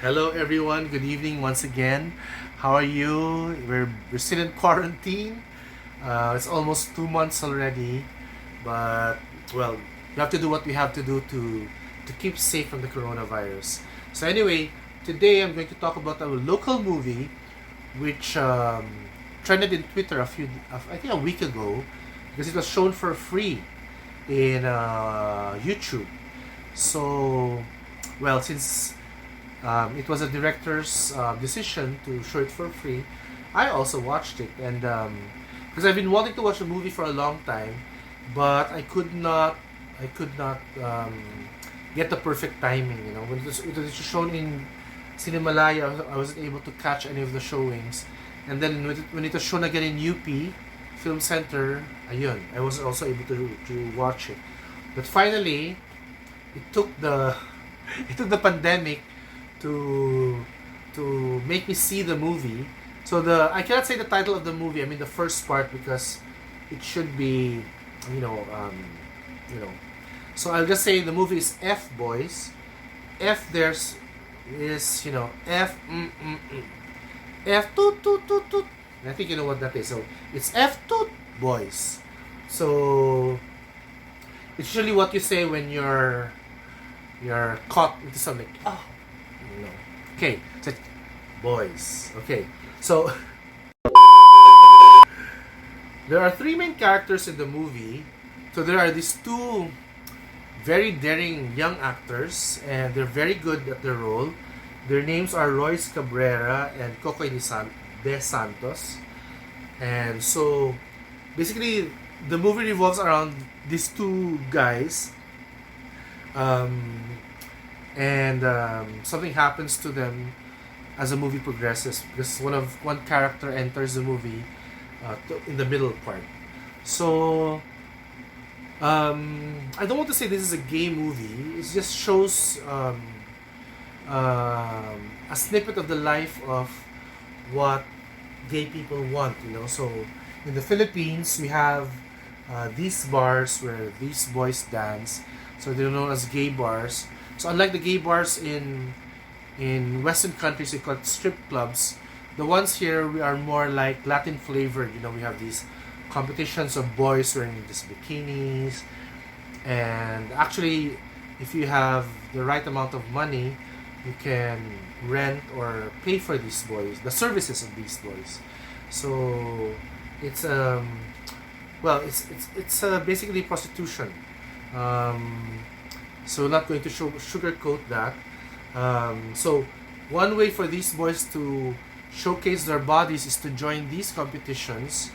Hello everyone, good evening once again. How are you? We're still in quarantine. It's almost 2 months already, but well, we have to do what we have to do to keep safe from the coronavirus. So anyway, today I'm going to talk about a local movie which trended in Twitter I think a week ago, because it was shown for free in YouTube. So, well, since it was a director's decision to show it for free, I also watched it, and because I've been wanting to watch a movie for a long time, but I could not get the perfect timing. You know, when it was shown in Cinemalaya, I wasn't able to catch any of the showings, and then when it was shown again in UP Film Center, ayun, I was also able to watch it. But finally, it took the it took the pandemic to make me see the movie. So I cannot say the title of the movie. I mean the first part, because it should be, you know, you know. So I'll just say the movie is F Boys. F there's is, you know, F F toot toot toot toot. I think you know what that is. So it's F toot boys. So it's usually what you say when you're caught into something. Oh, no. Okay, so boys. Okay, so there are three main characters in the movie. So there are these two very daring young actors, and they're very good at their role. Their names are Royce Cabrera and Kokoy de Santos. And so basically the movie revolves around these two guys, um, and something happens to them as the movie progresses, because one character enters the movie in the middle part. So I don't want to say this is a gay movie. It just shows a snippet of the life of what gay people want. You know, so in the Philippines we have these bars where these boys dance. So they're known as gay bars. So unlike the gay bars in Western countries, we call it strip clubs. The ones here we are more like Latin flavored. You know, we have these competitions of boys wearing these bikinis, and actually, if you have the right amount of money, you can rent or pay for these boys, the services of these boys. So it's basically prostitution. Um, so not going to sugarcoat that. So one way for these boys to showcase their bodies is to join these competitions,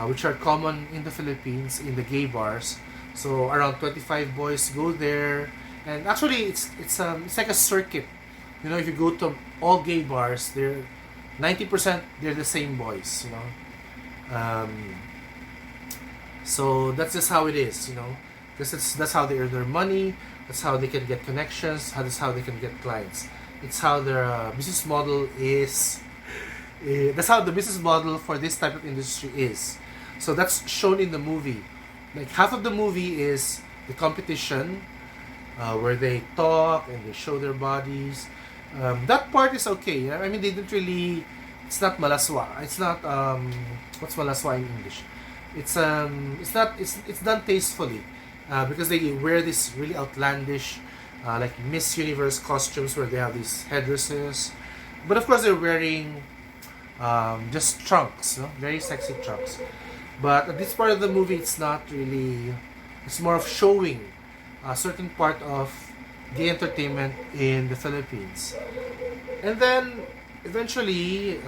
which are common in the Philippines in the gay bars. So around 25 boys go there, and actually it's like a circuit. You know, if you go to all gay bars, they're 90% they're the same boys. You know, so that's just how it is. You know, because that's how they earn their money. That's how they can get connections. That's how they can get clients. It's how their business model is. That's how the business model for this type of industry is. So that's shown in the movie. Like half of the movie is the competition, where they talk and they show their bodies. That part is okay. I mean, they didn't really. It's not malaswa. It's not what's malaswa in English? It's not. It's done tastefully, because they wear this really outlandish, like Miss Universe costumes where they have these headdresses, but of course they're wearing just trunks, no? Very sexy trunks. But at this part of the movie, it's not really. It's more of showing a certain part of gay entertainment in the Philippines, and then eventually,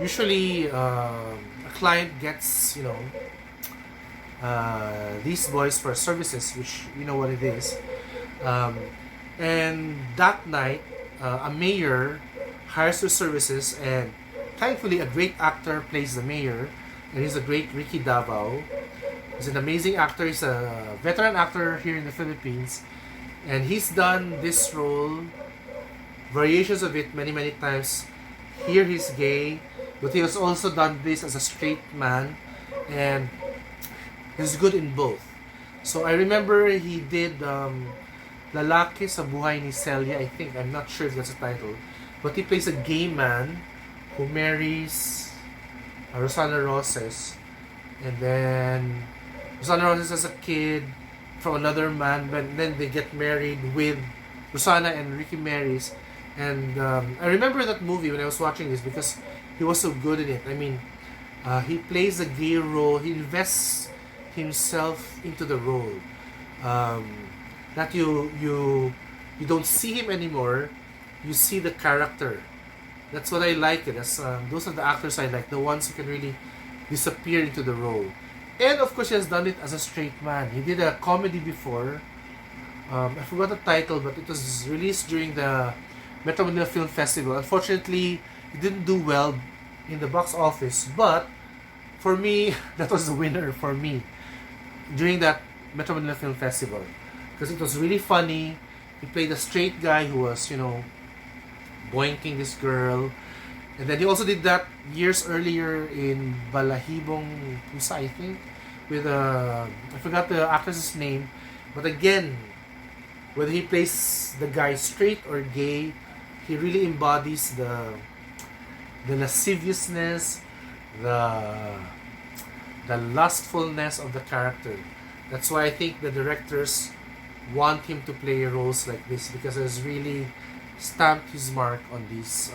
usually, a client gets, you know, these boys for services, which you know what it is. Um, and that night, a mayor hires their services, and thankfully, a great actor plays the mayor, and he's a great Ricky Davao. He's an amazing actor. He's a veteran actor here in the Philippines, and he's done this role, variations of it, many times. Here he's gay, but he has also done this as a straight man, and he's good in both. So I remember he did Lalaki sa Buhay ni Celia, I think. I'm not sure if that's a title. But he plays a gay man who marries Rosana Roses. And then Rosana Roses has a kid from another man, but then they get married with Rosana and Ricky Mary's. And I remember that movie when I was watching this because he was so good in it. I mean, he plays a gay role. He invests himself into the role. That you don't see him anymore. You see the character. That's what I like it. Those are the actors I like. The ones who can really disappear into the role. And of course, he has done it as a straight man. He did a comedy before. I forgot the title, but it was released during the Metro Manila Film Festival. Unfortunately, it didn't do well in the box office. But for me, that was the winner for me during that Metro Manila Film Festival. Because it was really funny. He played a straight guy who was, boinking this girl. And then he also did that years earlier in Balahibong Pusa, I think. With, I forgot the actress's name. But again, whether he plays the guy straight or gay, he really embodies the lasciviousness, the lustfulness of the character. That's why I think the directors want him to play roles like this because it has really stamped his mark on these.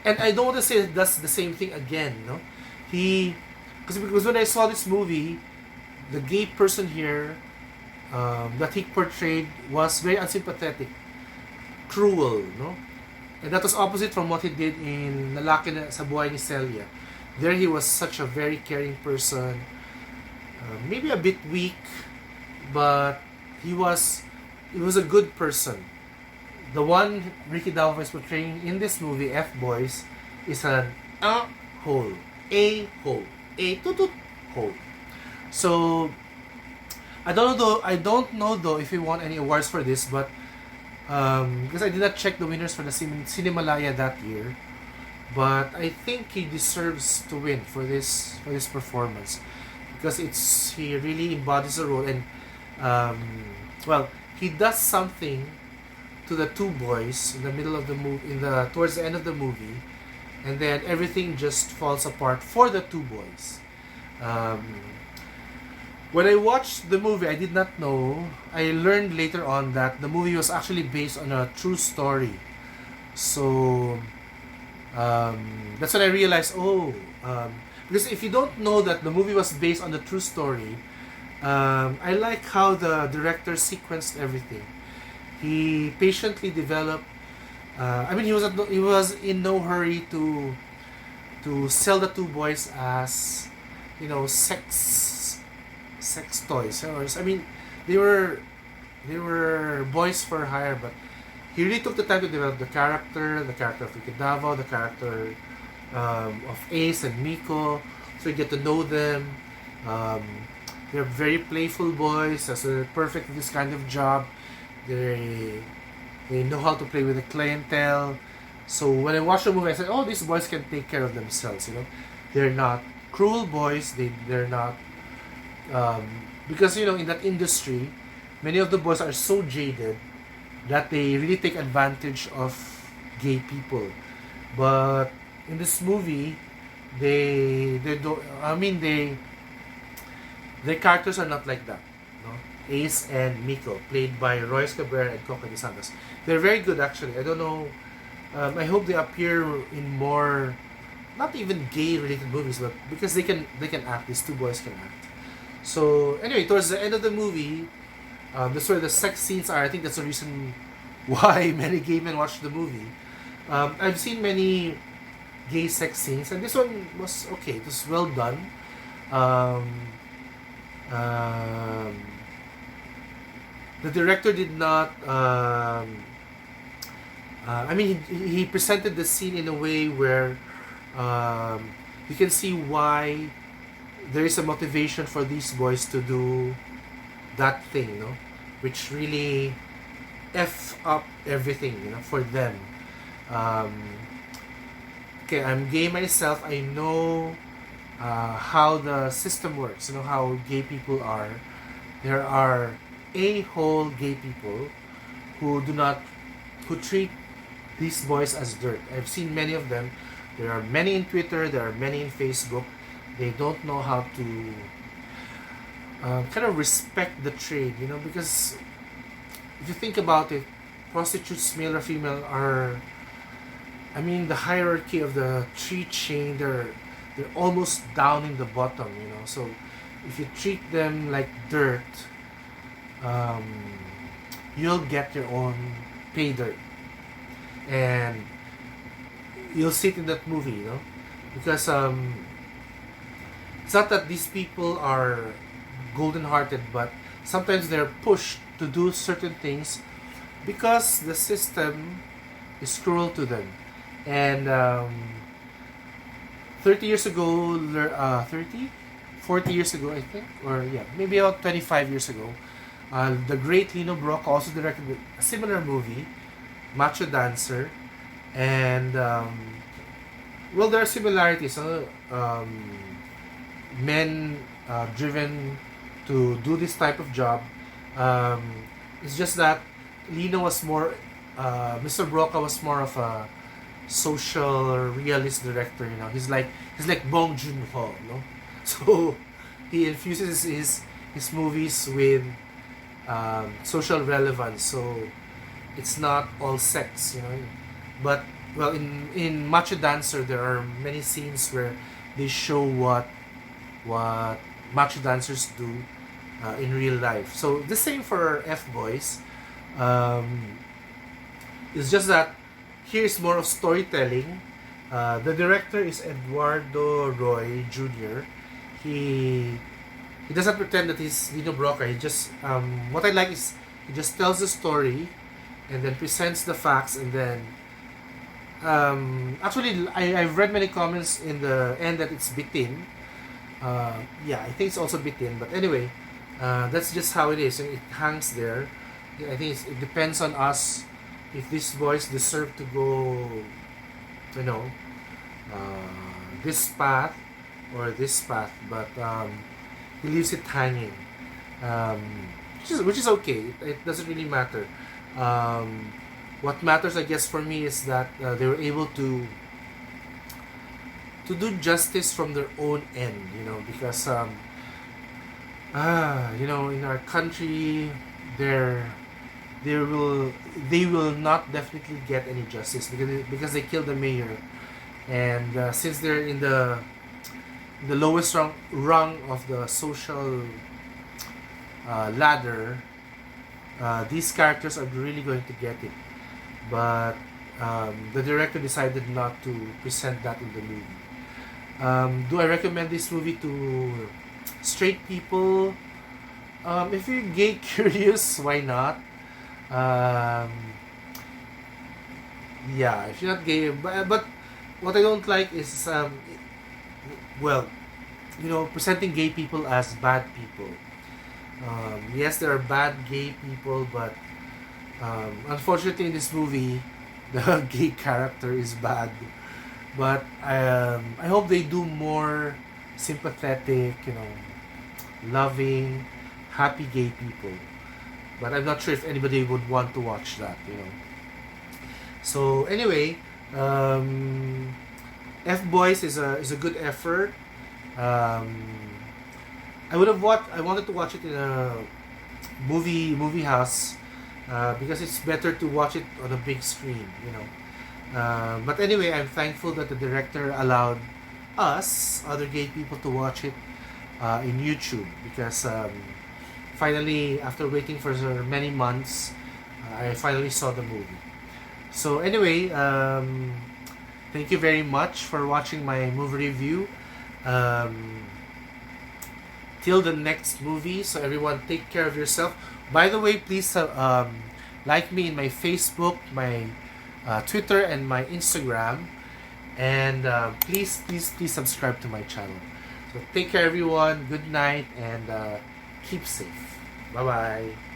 And I don't want to say that's the same thing again, no? Because when I saw this movie, the gay person here that he portrayed was very unsympathetic, cruel, no? And that was opposite from what he did in Lalaki sa Buhay ni Celia. There he was such a very caring person, maybe a bit weak, but he was a good person. The one Ricky Dalva is portraying in this movie, F Boys, is an hole, a hole, a tutut hole. So I don't know though if he won any awards for this, but because I did not check the winners for the Cinemalaya that year, but I think he deserves to win for this performance because he really embodies the role and he does something to the two boys in the middle of the movie, towards the end of the movie, and then everything just falls apart for the two boys. When I watched the movie, I did not know. I learned later on that the movie was actually based on a true story. So that's when I realized, because if you don't know that the movie was based on the true story, I like how the director sequenced everything. He patiently developed. He was in no hurry to sell the two boys as, sex toys. They were boys for hire, but he really took the time to develop the character of Ricky Davao, the character of Ace and Miko, so you get to know them. They're very playful boys, so they're perfect for this kind of job. They know how to play with the clientele. So when I watched the movie, I said, "Oh, these boys can take care of themselves." They're not cruel boys. They're not because in that industry, many of the boys are so jaded that they really take advantage of gay people. But in this movie, their characters are not like that. No? Ace and Miko, played by Royce, Cabrera, and Kokoy Santos. They're very good actually. I don't know. I hope they appear in more, not even gay-related movies, but because they can act. These two boys can act. So anyway, towards the end of the movie, that's where the sex scenes are. I think that's the reason why many gay men watch the movie. I've seen many gay sex scenes, and this one was okay. It was well done. The director did not. He presented the scene in a way where you can see why there is a motivation for these boys to do that thing, which really f up everything, for them. Okay, I'm gay myself. I know how the system works. How gay people are. There are a-hole gay people who do not who treat these boys as dirt. I've seen many of them. There are many in Twitter. There are many in Facebook. They don't know how to kind of respect the trade, because if you think about it, prostitutes, male or female, are, I mean, the hierarchy of the tree chain. They're almost down in the bottom, So if you treat them like dirt, you'll get your own pay dirt, and you'll see it in that movie, because it's not that these people are golden-hearted, but sometimes they're pushed to do certain things because the system is cruel to them. And 30 years ago, 40 years ago, I think, or yeah, maybe about 25 years ago, the great Lino Brocka also directed a similar movie, Macho Dancer, and well, there are similarities. Men driven to do this type of job. It's just that Lino was more, Mr. Brocka was more of a social realist director. He's like Bong Joon-ho, So he infuses his movies with social relevance. So it's not all sex, But well, in Macho Dancer, there are many scenes where they show what macho dancers do in real life. So the same for F-Boys. It's just that here's more of storytelling. The director is Eduardo Roy Jr. He doesn't pretend that he's Lino Brocka. He just what I like is he just tells the story and then presents the facts, and then actually I've read many comments in the end that it's bitin. Yeah, I think it's also bitin, but anyway, that's just how it is, and it hangs there. I think it depends on us if these boys deserve to go, this path or this path, but he leaves it hanging, which is okay. It doesn't really matter. What matters, I guess, for me is that they were able to do justice from their own end, because in our country, they will not definitely get any justice because they killed the mayor, and since they're in the lowest rung of the social ladder, these characters are really going to get it. But the director decided not to present that in the movie. Do I recommend this movie to straight people? If you're gay curious, why not? Yeah, if you're not gay, but what I don't like is presenting gay people as bad people. Yes, there are bad gay people, but unfortunately in this movie, the gay character is bad. But I hope they do more sympathetic, loving, happy gay people. But I'm not sure if anybody would want to watch that, So anyway, F-Boys is a good effort. I wanted to watch it in a movie house because it's better to watch it on a big screen, But anyway, I'm thankful that the director allowed us, other gay people, to watch it in YouTube because finally, after waiting for many months, I finally saw the movie. So anyway, thank you very much for watching my movie review. Till the next movie, so everyone take care of yourself. By the way, please like me in my Facebook, my Twitter, and my Instagram, and please subscribe to my channel. So take care, everyone. Good night, and keep safe. Bye bye.